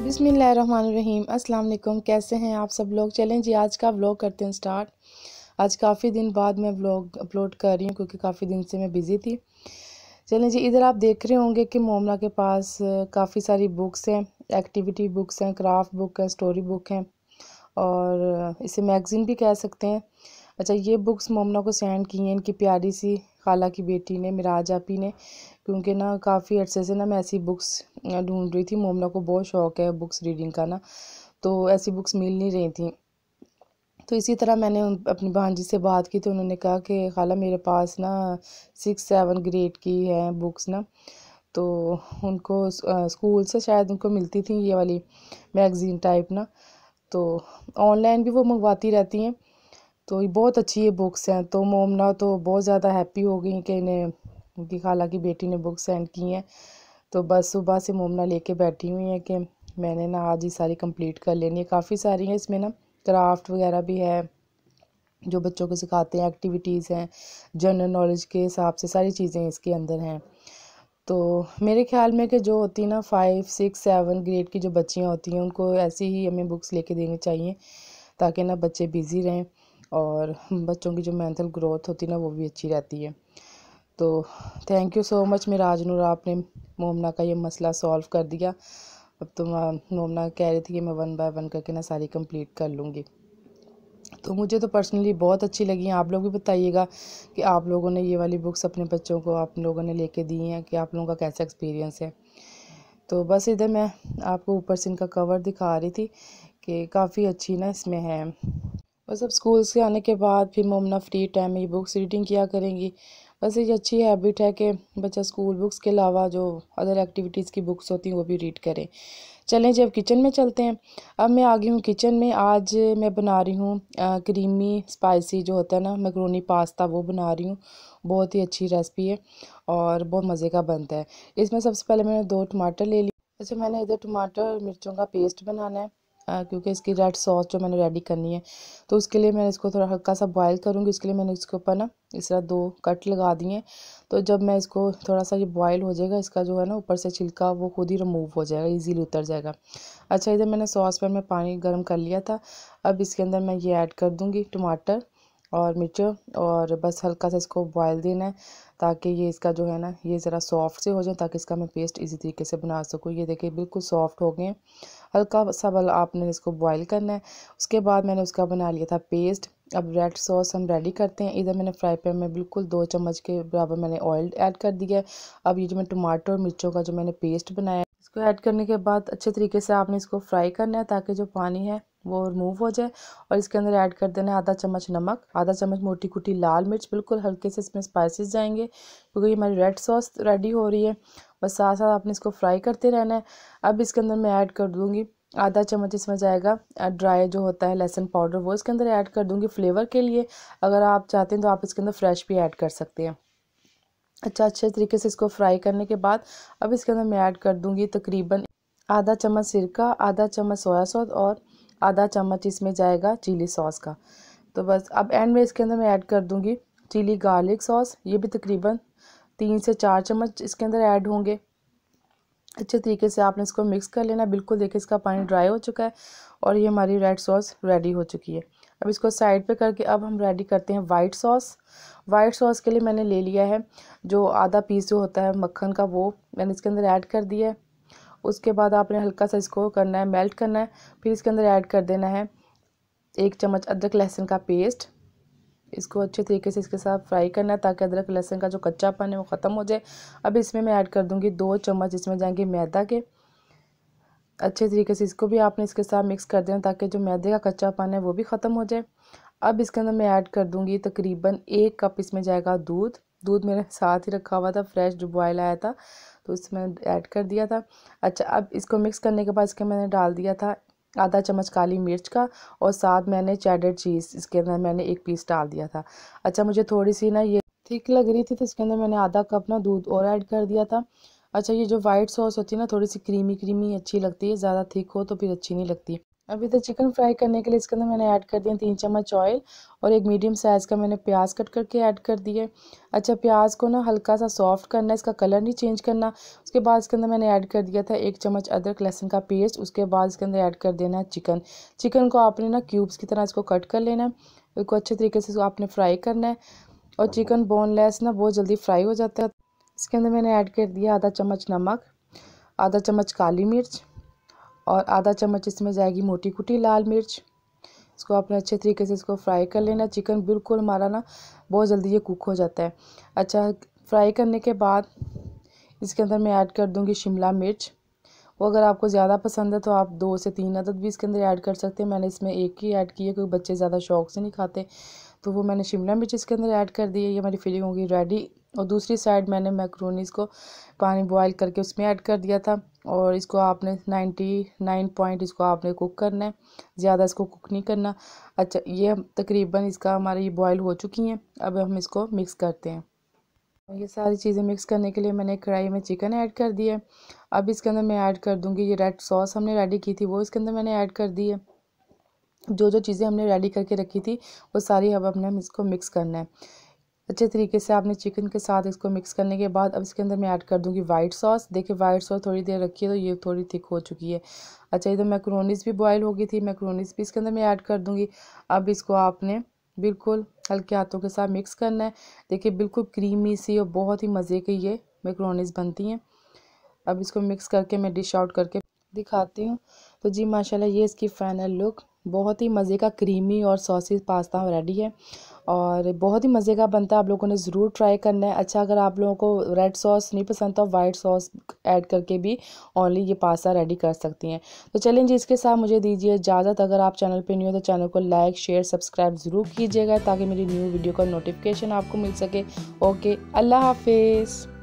बिस्मिल्लाहिर्रहमानिर्रहीम। अस्सलाम वालेकुम। कैसे हैं आप सब लोग। चलें जी, आज का व्लॉग करते हैं स्टार्ट। आज काफ़ी दिन बाद मैं व्लॉग अपलोड कर रही हूँ क्योंकि काफ़ी दिन से मैं बिज़ी थी। चलें जी, इधर आप देख रहे होंगे कि मोमना के पास काफ़ी सारी बुक्स हैं, एक्टिविटी बुक्स हैं, क्राफ्ट बुक है, स्टोरी बुक हैं और इसे मैगज़ीन भी कह सकते हैं। अच्छा, ये बुक्स मोमना को सेंड की हैं इनकी प्यारी सी खाला की बेटी ने, मिराज आपी ने, क्योंकि ना काफ़ी अर्से से ना मैं ऐसी बुक्स ढूंढ रही थी। मोमना को बहुत शौक़ है बुक्स रीडिंग का ना, तो ऐसी बुक्स मिल नहीं रही थी। तो इसी तरह मैंने अपनी भांजी से बात की तो उन्होंने कहा कि खाला मेरे पास ना 6-7 ग्रेड की है बुक्स ना, तो उनको स्कूल से शायद उनको मिलती थी ये वाली मैगज़ीन टाइप ना, तो ऑनलाइन भी वो मंगवाती रहती हैं। तो ये बहुत अच्छी ये बुक्स हैं। तो मोमना तो बहुत ज़्यादा हैप्पी हो गई कि इन्हें उनकी खाला की बेटी ने बुक सेंड की हैं। तो बस सुबह से मोमना लेके बैठी हुई है कि मैंने ना आज ही सारी कंप्लीट कर लेनी है। काफ़ी सारी हैं इसमें ना, क्राफ्ट वगैरह भी है जो बच्चों को सिखाते हैं, एक्टिविटीज़ हैं, जनरल नॉलेज के हिसाब से सारी चीज़ें इसके अंदर हैं। तो मेरे ख्याल में कि जो होती है ना 5-6-7 ग्रेड की जो बच्चियाँ होती हैं उनको ऐसी ही हमें बुक्स लेके देनी चाहिए ताकि ना बच्चे बिज़ी रहें और बच्चों की जो मेंटल ग्रोथ होती है ना वो भी अच्छी रहती है। तो thank you so much Miraj Noor, आपने मोमना का ये मसला सॉल्व कर दिया। अब तो मोमना कह रही थी कि मैं 1 बाय 1 करके ना सारी कंप्लीट कर लूँगी। तो मुझे तो पर्सनली बहुत अच्छी लगी। आप लोग भी बताइएगा कि आप लोगों ने ये वाली बुक्स अपने बच्चों को आप लोगों ने लेके दी हैं कि आप लोगों का कैसा एक्सपीरियंस है। तो बस इधर मैं आपको ऊपर से इनका कवर दिखा रही थी कि काफ़ी अच्छी ना इसमें है। बस अब स्कूल से आने के बाद फिर मोमना फ्री टाइम में ये बुक्स रीडिंग किया करेंगी। बस ये अच्छी हैबिट है कि बच्चा स्कूल बुक्स के अलावा जो अदर एक्टिविटीज़ की बुक्स होती हैं वो भी रीड करे। चलें जब किचन में चलते हैं। अब मैं आ गई हूँ किचन में। आज मैं बना रही हूँ क्रीमी स्पाइसी जो होता है ना मैक्रोनी पास्ता, वो बना रही हूँ। बहुत ही अच्छी रेसिपी है और बहुत मज़े का बनता है। इसमें सबसे पहले मैंने 2 टमाटर ले लिए। अच्छा, मैंने इधर टमाटर और मिर्चों का पेस्ट बनाना है क्योंकि इसकी रेड सॉस जो मैंने रेडी करनी है, तो उसके लिए मैं इसको थोड़ा हल्का सा बॉयल करूँगी। उसके लिए मैंने इसके ऊपर ना इस तरह 2 कट लगा दिए हैं। तो जब मैं इसको थोड़ा सा ये बॉयल हो जाएगा, इसका जो है ना ऊपर से छिलका वो खुद ही रिमूव हो जाएगा, इजीली उतर जाएगा। अच्छा, इधर मैंने सॉस पैन में पानी गर्म कर लिया था। अब इसके अंदर मैं ये ऐड कर दूँगी टमाटर और मिर्च और बस हल्का सा इसको बॉयल देना है ताकि ये इसका जो है ना ये ज़रा सॉफ्ट से हो जाए, ताकि इसका मैं पेस्ट इसी तरीके से बना सकूँ। ये देखिए बिल्कुल सॉफ्ट हो गए हैं। हल्का सा बल आपने इसको बॉयल करना है। उसके बाद मैंने उसका बना लिया था पेस्ट। अब रेड सॉस हम रेडी करते हैं। इधर मैंने फ्राई पैन में बिल्कुल 2 चम्मच के बराबर मैंने ऑयल ऐड कर दिया है। अब ये जो मैं टमाटर और मिर्चों का जो मैंने पेस्ट बनाया है, इसको ऐड करने के बाद अच्छे तरीके से आपने इसको फ्राई करना है ताकि जो पानी है वो रिमूव हो जाए। और इसके अंदर ऐड कर देना है आधा चम्मच नमक, आधा चम्मच मोटी कुटी लाल मिर्च। बिल्कुल हल्के से इसमें स्पाइसेस जाएंगे क्योंकि ये हमारी रेड सॉस रेडी हो रही है। बस साथ साथ आपने इसको फ्राई करते रहना है। अब इसके अंदर मैं ऐड कर दूँगी आधा चम्मच, इसमें जाएगा ड्राई जो होता है लहसुन पाउडर, वो इसके अंदर ऐड कर दूँगी फ्लेवर के लिए। अगर आप चाहते हैं तो आप इसके अंदर फ्रेश भी ऐड कर सकते हैं। अच्छा, अच्छे तरीके से इसको फ्राई करने के बाद अब इसके अंदर मैं ऐड कर दूँगी तकरीबन आधा चम्मच सिरका, आधा चम्मच सोया सॉस और आधा चम्मच इसमें जाएगा चिली सॉस का। तो बस अब एंड में इसके अंदर मैं ऐड कर दूँगी चिली गार्लिक सॉस। ये भी तकरीबन 3 से 4 चम्मच इसके अंदर ऐड होंगे। अच्छे तरीके से आपने इसको मिक्स कर लेना। बिल्कुल देखिए इसका पानी ड्राई हो चुका है और ये हमारी रेड सॉस रेडी हो चुकी है। अब इसको साइड पे करके अब हम रेडी करते हैं वाइट सॉस। वाइट सॉस के लिए मैंने ले लिया है जो आधा पीस जो होता है मक्खन का, वो मैंने इसके अंदर ऐड कर दिया है। उसके बाद आपने हल्का सा इसको करना है, मेल्ट करना है। फिर इसके अंदर ऐड कर देना है 1 चम्मच अदरक लहसुन का पेस्ट। इसको अच्छे तरीके से इसके साथ फ्राई करना है ताकि अदरक लहसुन का जो कच्चापन है वो ख़त्म हो जाए। अब इसमें मैं ऐड कर दूंगी 2 चम्मच, इसमें जाएंगे मैदा के। अच्छे तरीके से इसको भी आपने इसके साथ मिक्स कर देना ताकि जो मैदे का कच्चापन है वो भी ख़त्म हो जाए। अब इसके अंदर मैं ऐड कर दूंगी तकरीबन 1 कप, इसमें जाएगा दूध। दूध मेरे साथ ही रखा हुआ था फ्रेश जो बॉयल आया था, तो इसमें ऐड कर दिया था। अच्छा, अब इसको मिक्स करने के बाद इसके मैंने डाल दिया था आधा चम्मच काली मिर्च का और साथ मैंने चेडर चीज़ इसके अंदर मैंने 1 पीस डाल दिया था। अच्छा, मुझे थोड़ी सी ना ये थिक लग रही थी तो इसके अंदर मैंने आधा कप ना दूध और ऐड कर दिया था। अच्छा, ये जो वाइट सॉस होती है ना थोड़ी सी क्रीमी क्रीमी अच्छी लगती है, ज़्यादा थिक हो तो फिर अच्छी नहीं लगती। अभी तो चिकन फ्राई करने के लिए इसके अंदर मैंने ऐड कर दिया 3 चम्मच ऑयल और एक मीडियम साइज़ का मैंने प्याज कट करके ऐड कर दिया। अच्छा, प्याज को ना हल्का सा सॉफ्ट करना है, इसका कलर नहीं चेंज करना। उसके बाद इसके अंदर मैंने ऐड कर दिया था 1 चम्मच अदरक लहसुन का पेस्ट। उसके बाद इसके अंदर ऐड कर देना है चिकन। चिकन को आपने ना क्यूब्स की तरह इसको कट कर लेना है, इसको अच्छे तरीके से इसको आपने फ्राई करना है। और चिकन बोनलेस ना बहुत जल्दी फ्राई हो जाता है। इसके अंदर मैंने ऐड कर दिया आधा चम्मच नमक, आधा चम्मच काली मिर्च और आधा चम्मच इसमें जाएगी मोटी कुटी लाल मिर्च। इसको आपने अच्छे तरीके से इसको फ्राई कर लेना। चिकन बिल्कुल हमारा ना बहुत जल्दी ये कुक हो जाता है। अच्छा, फ्राई करने के बाद इसके अंदर मैं ऐड कर दूंगी शिमला मिर्च। वो अगर आपको ज़्यादा पसंद है तो आप 2 से 3 अदद भी इसके अंदर ऐड कर सकते हैं। मैंने इसमें एक ही ऐड की है क्योंकि बच्चे ज़्यादा शौक से नहीं खाते, तो वो मैंने शिमला मिर्च इसके अंदर ऐड कर दी है। ये हमारी फिलिंग होगी रेडी। और दूसरी साइड मैंने मैक्रोनीस को पानी बॉयल करके उसमें ऐड कर दिया था और इसको आपने 99 पॉइंट इसको आपने कुक करना है, ज़्यादा इसको कुक नहीं करना। अच्छा, ये तकरीबन इसका हमारी ये बॉयल हो चुकी हैं। अब हम इसको मिक्स करते हैं। ये सारी चीज़ें मिक्स करने के लिए मैंने कढ़ाई में चिकन ऐड कर दिया है। अब इसके अंदर मैं ऐड कर दूंगी ये रेड सॉस हमने रेडी की थी, वो इसके अंदर मैंने ऐड कर दी है। जो जो चीज़ें हमने रेडी करके रखी थी वो सारी अब हमने इसको मिक्स करना है अच्छे तरीके से। आपने चिकन के साथ इसको मिक्स करने के बाद अब इसके अंदर मैं ऐड कर दूंगी वाइट सॉस। देखिए वाइट सॉस थोड़ी देर रखी है तो ये थोड़ी थिक हो चुकी है। अच्छा, इधर मैक्रोनीस भी बॉयल हो गई थी, मैक्रोनीस भी इसके अंदर मैं ऐड कर दूंगी। अब इसको आपने बिल्कुल हल्के हाथों के साथ मिक्स करना है। देखिए बिल्कुल क्रीमी सी और बहुत ही मज़े की ये मैक्रोनीस बनती हैं। अब इसको मिक्स करके मैं डिश आउट करके दिखाती हूँ। तो जी माशाल्लाह ये इसकी फ़ाइनल लुक बहुत ही मज़े का क्रीमी और सॉसी पास्ता रेडी है और बहुत ही मज़े का बनता है। आप लोगों ने ज़रूर ट्राई करना है। अच्छा, अगर आप लोगों को रेड सॉस नहीं पसंद तो वाइट सॉस ऐड करके भी ओनली ये पास्ता रेडी कर सकती हैं। तो चलें जी, इसके साथ मुझे दीजिए इजाज़त। अगर आप चैनल पे न्यू हो तो चैनल को लाइक शेयर सब्सक्राइब ज़रूर कीजिएगा ताकि मेरी न्यू वीडियो का नोटिफिकेशन आपको मिल सके। ओके, अल्लाह हाफिज़।